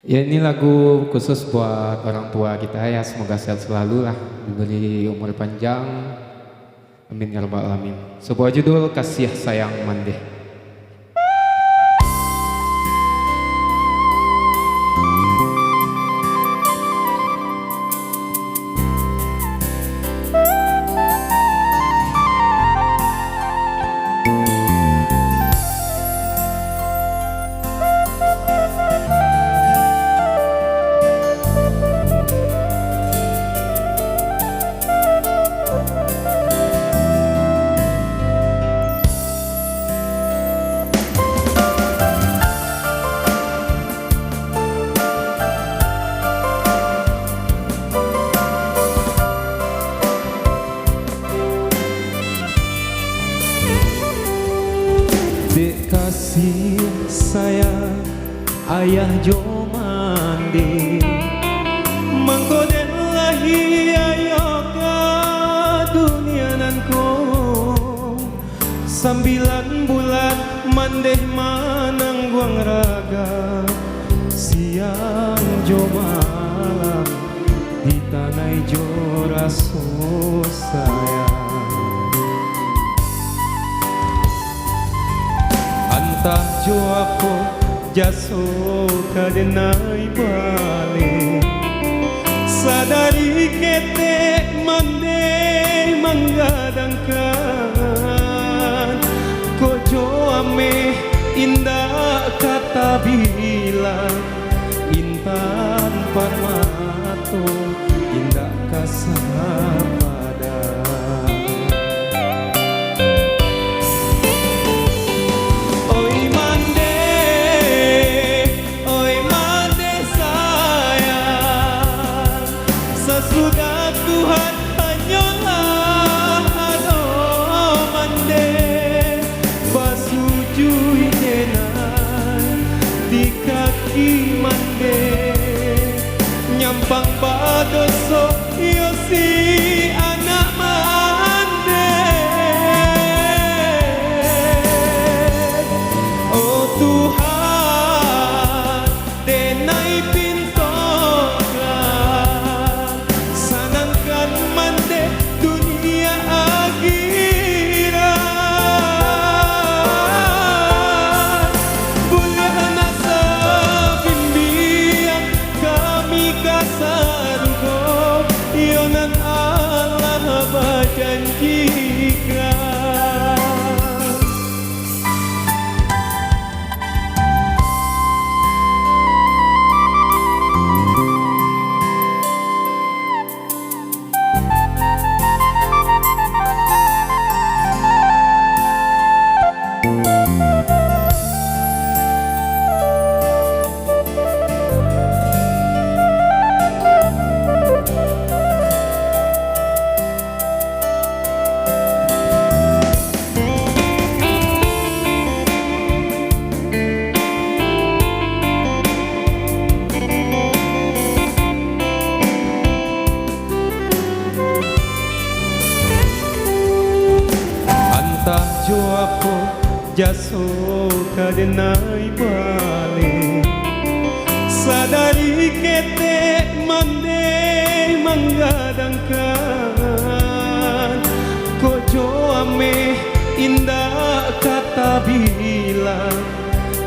Ya ini lagu khusus buat orang tua kita ya, semoga sehat selalu lah, diberi umur panjang, amin ya rabbal alamin. Sebuah judul Kasih Sayang Mandeh. Dek kasih sayang ayah jo mandi mangkoden lahi ayo ka dunia nanko 9 bulan mandeh manangguang raga siang jo malam di tanah jo raso sayang antah jo aku jaso kadenai balik sadari kete mande manggadangkan kojo ame indah kata bilang intan parmato indah kasapada sudah Tuhan hanyalah aduh mande basujui jenan di kaki mande nyampang badoso yosi anak mande oh Tuhan denai yonan Allah berjanjikan jo aku jaso kadenai balik sadari kete mande manggadangkan kojo ame indah kata bilang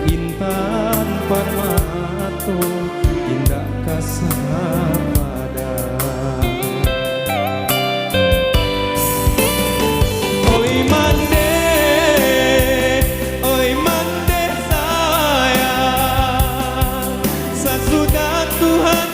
intan parmato indah kasapada oi mande Tuhan